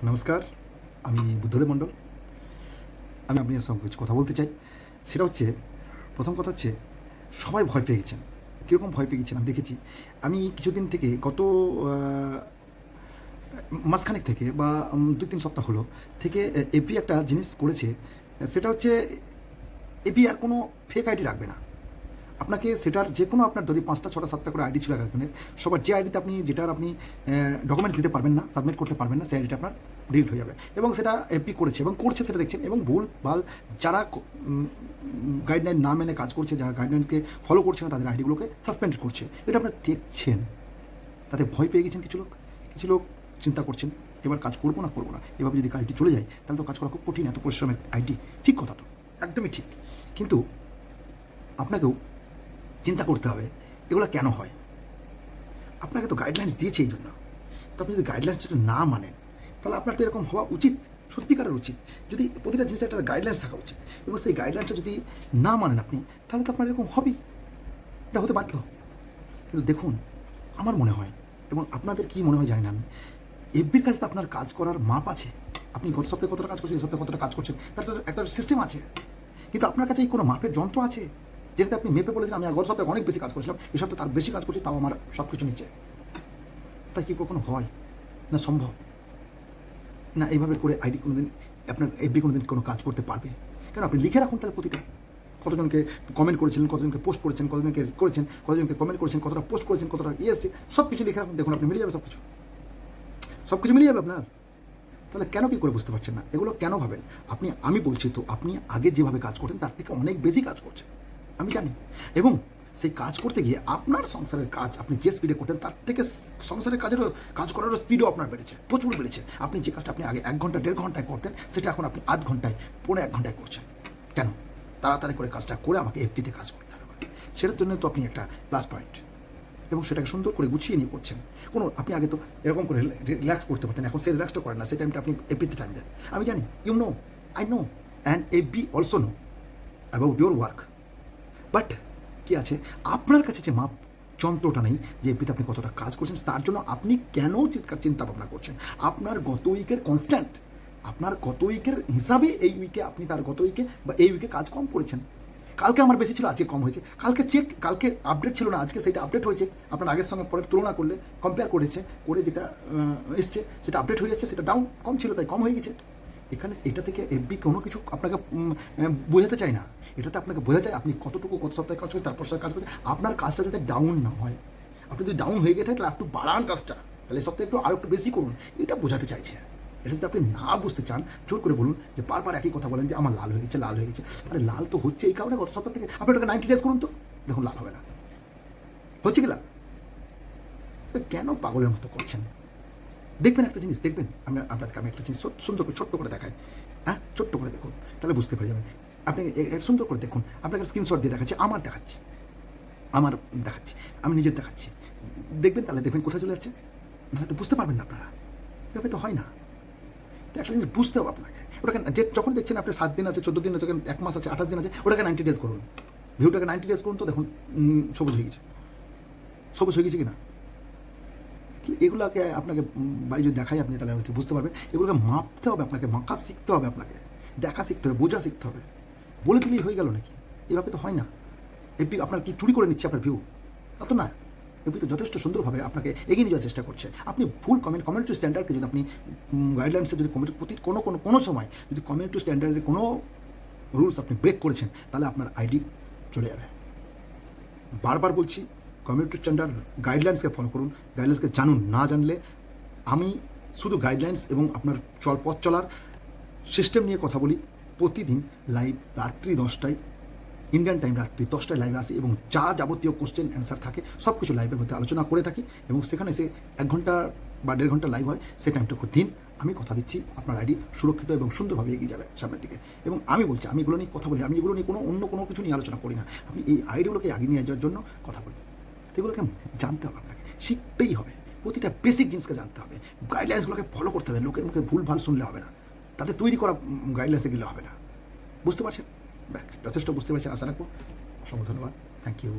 নমস্কার, আমি বুদ্ধদেব মণ্ডল। আমি আপনার সঙ্গে কিছু কথা বলতে চাই। সেটা হচ্ছে, প্রথম কথা হচ্ছে, সবাই ভয় পেয়ে গেছেন। কীরকম ভয় পেয়ে গেছেন আমি দেখেছি। আমি কিছুদিন থেকে গত মাসখানেক থেকে বা 2-3 সপ্তাহ হলো থেকে এফবি একটা জিনিস করেছে। সেটা হচ্ছে, এফবি আর কোনো ফেক আইডি রাখবে না। আপনাকে সেটার যে কোনো, আপনার যদি 5টা 6টা 7টা করে আইডি ছিল একজনের, সবার যে আইডিতে আপনি, যেটার আপনি ডকুমেন্টস দিতে পারবেন না, সাবমিট করতে পারবেন না, সেই আইডিটা আপনার ডিলিট হয়ে যাবে। এবং সেটা এফবি করেছে এবং করছে, সেটা দেখছেন। এবং ভুল ভাল যারা গাইডলাইন না মেনে কাজ করছে, যারা গাইডলাইনকে ফলো করছে না, তাদের আইডিগুলোকে সাসপেন্ড করছে। এটা আপনারা দেখছেন। তাতে ভয় পেয়ে গেছেন কিছু লোক চিন্তা করছেন, এবার কাজ করবো না। এভাবে যদি আইডি চলে যায় তাহলে তো কাজ করা খুব কঠিন, এত পরিশ্রমের আইডি। ঠিক কথা তো, একদমই ঠিক। কিন্তু আপনাকেও চিন্তা করতে হবে এগুলো কেন হয়। আপনাকে তো গাইডলাইন্স দিয়েছে এই জন্য। তো আপনি যদি গাইডলাইন্সটা না মানেন, তাহলে আপনার তো এরকম হওয়া উচিত, সত্যিকারের উচিত। যদি প্রতিটা জিনিসের একটা গাইডলাইন্স থাকা উচিত, এবং সেই গাইডলাইন্সটা যদি না মানেন আপনি, তাহলে তো আপনার এরকম হবেই, এটা হতে বাধ্য। কিন্তু দেখুন, আমার মনে হয়, এবং আপনাদের কী মনে হয় জানি না আমি, এফবির কাছে তো আপনার কাজ করার মাপ আছে। আপনি গত সপ্তাহে কতটা কাজ করছেন, এই সপ্তাহে কতটা কাজ করছেন, তার তো একটা সিস্টেম আছে। কিন্তু আপনার কাছে এই কোনো মাপের যন্ত্র আছে যেটাতে আপনি মেপে বলেছেন আমি গত সপ্তাহে অনেক বেশি কাজ করছিলাম, এই সপ্তাহে তার বেশি কাজ করছি, তাও আমার সব কিছু নিচ্ছে? তাই কি কখনো হয় না? সম্ভব না। এইভাবে করে আইডি কোনোদিন, আপনার এফবি কোনোদিন কোনো কাজ করতে পারবে? কেন আপনি লিখে রাখুন তাহলে প্রতিটা, কতজনকে কমেন্ট করেছিলেন, কতজনকে পোস্ট করেছেন, কতজনকে করেছেন, কতজনকে কমেন্ট করেছেন, কতটা পোস্ট করেছেন, কতটা এসছে, সব কিছু লিখে রাখুন। দেখুন আপনি মিলে যাবে সব কিছু মিলিয়ে যাবে আপনার। তাহলে কেন কী করে বুঝতে পারছেন না? এগুলো কেন ভাবেন আপনি? আমি বলছি তো, আপনি আগে যেভাবে কাজ করতেন তার থেকে অনেক বেশি কাজ করছেন, আমি জানি। এবং সেই কাজ করতে গিয়ে আপনার সংসারের কাজ আপনি যে স্পিডে করতেন, তার থেকে সংসারের কাজ করারও স্পিডও আপনার বেড়েছে, প্রচুর বেড়েছে। আপনি যে কাজটা আপনি আগে 1 ঘন্টা 1.5 ঘন্টায় করতেন, সেটা এখন আপনি আধ ঘন্টায়, 1.5 ঘন্টায় করছেন। কেন? তাড়াতাড়ি করে কাজটা করে আমাকে এফডিতে কাজ করতে হবে, সেটার জন্য তো আপনি একটা প্লাস পয়েন্ট, এবং সেটাকে সুন্দর করে গুছিয়ে নিয়ে করছেন। কোনো, আপনি আগে তো এরকম করে রিল্যাক্স করতে পারতেন, এখন সেই রিল্যাক্সটা করেন না। সেই টাইমটা আপনি এফবিতে টাইম দেন। আমি জানি, you know, I know, and FB also know about your work. But কী আছে, আপনার কাছে যে মাপ যন্ত্রটা নেই যে এফবিতে আপনি কতটা কাজ করছেন, তার জন্য আপনি কেন চিন্তা ভাবনা করছেন? আপনার গত উইকের কনস্ট্যান্ট, আপনার গত উইকের হিসাবে এই উইকে আপনি তার গত উইকে বা এই উইকে কাজ কম করেছেন। কালকে আমার বেশি ছিল, আজকে কম হয়েছে। কালকে আপডেট ছিল না, আজকে সেটা আপডেট হয়েছে। আপনার আগের সঙ্গে পরের তুলনা করলে, কম্পেয়ার করে যেটা এসছে সেটা আপডেট হয়ে যাচ্ছে। সেটা ডাউন, কম ছিল তাই কম হয়ে গেছে। এখানে এটা থেকে এফবি কোনো কিছু আপনাকে বোঝাতে চায় না। এটাতে আপনাকে বোঝা যায় আপনি কতটুকু গত সপ্তাহে কাজ করছেন, তারপর কাজ করছেন। আপনার কাজটা যাতে ডাউন না হয়। আপনি যদি ডাউন হয়ে গিয়ে থাকে তাহলে একটু বাড়ান কাজটা, তাহলে সপ্তাহে আর একটু বেশি করুন। এটা বোঝাতে চাইছে। এটা যদি আপনি না বুঝতে চান, জোর করে বলুন যে বারবার একই কথা বলেন যে আমার লাল হয়ে গেছে। আরে লাল তো হচ্ছে এই কারণে, গত সপ্তাহ থেকে আপনি ওটাকে 90 ডেজ করুন তো, দেখুন লাল হবে না। হচ্ছে কি লাল? কেন পাগলের মতো করছেন? দেখবেন একটা জিনিস, দেখবেন আপনাকে আমি একটা জিনিস সুন্দর করে ছোট্ট করে দেখাই। হ্যাঁ, ছোট্ট করে দেখুন, তাহলে বুঝতে পেরে যাবেন। আপনি সুন্দর করে দেখুন, আপনাকে স্ক্রিনশট দিয়ে দেখাচ্ছি, আমার দেখাচ্ছি, আমি নিজের দেখাচ্ছি। দেখবেন, তাহলে দেখবেন কোথায় চলে যাচ্ছে। নাহলে তো বুঝতে পারবেন না আপনারা, এভাবে তো হয় না। তো একটা জিনিস বুঝতে হবে আপনাকে। ওটাকে যখন দেখছেন আপনি 7 দিন আছে, 14 দিন আছে, 1 মাস আছে, 28 দিন আছে, ওটাকে 90 ডেজ করুন। ভিউটাকে 90 ডেজ করুন তো দেখুন সবুজ হয়ে গেছে কি না। এগুলোকে আপনাকে বাই যদি দেখাই, আপনি তাহলে ঠিক বুঝতে পারবেন। এগুলোকে মাপতে হবে আপনাকে, মাপ শিখতে হবে আপনাকে, দেখা শিখতে হবে, বোঝা শিখতে হবে। বলে দিলেই হয়ে গেল নাকি? এভাবে তো হয় না। এফবি আপনার কি চুরি করে নিচ্ছে আপনার ভিউ? তা তো না। এফবি তো যথেষ্ট সুন্দরভাবে আপনাকে এগিয়ে নিয়ে যাওয়ার চেষ্টা করছে। আপনি ভুল কমিউনিটি স্ট্যান্ডার্ডকে যদি আপনি গাইডলাইন্সে যদি কোনো সময় যদি কমিউনিটি স্ট্যান্ডার্ডের কোনো রুলস আপনি ব্রেক করেছেন, তাহলে আপনার আইডি চলে যাবে। বারবার বলছি, কমিউনিটি স্ট্যান্ডার্ড গাইডলাইন্সকে ফলো করুন, গাইডলাইন্সকে জানুন। না জানলে আমি শুধু গাইডলাইন্স এবং আপনার পথ চলার সিস্টেম নিয়ে কথা বলি। প্রতিদিন লাইভ রাত্রি 10টায়, ইন্ডিয়ান টাইম রাত্রি 10টায় লাইভে আসি, এবং যা যাবতীয় কোশ্চেন অ্যান্সার থাকে সব কিছু লাইভের মধ্যে আলোচনা করে থাকি। এবং সেখানে এসে 1 ঘন্টা বা 1.5 ঘন্টা লাইভ হয়, সেই টাইমটা দিন। আমি কথা দিচ্ছি আপনার আইডি সুরক্ষিত এবং সুন্দরভাবে এগিয়ে যাবে সামনের দিকে। এবং আমি বলছি, আমি এগুলো নিয়ে কথা বলি, আমি এগুলো নিয়ে অন্য কোনো কিছু নিয়ে আলোচনা করি না। আপনি এই আইডিগুলোকে এগিয়ে নিয়ে যাওয়ার জন্য কথা বলি। এগুলোকে জানতে হবে, আপনাকে শিখতেই হবে। প্রতিটা বেসিক জিনিসকে জানতে হবে, গাইডলাইন্সগুলোকে ফলো করতে হবে। লোকের মুখে ভুল ভাল শুনলে হবে না, তাদের তৈরি করা গাইডলাইন্সে গেলে হবে না। বুঝতে পারছেন? যথেষ্ট বুঝতে পারছেন আশা রাখবো। অসংখ্য ধন্যবাদ। Thank you.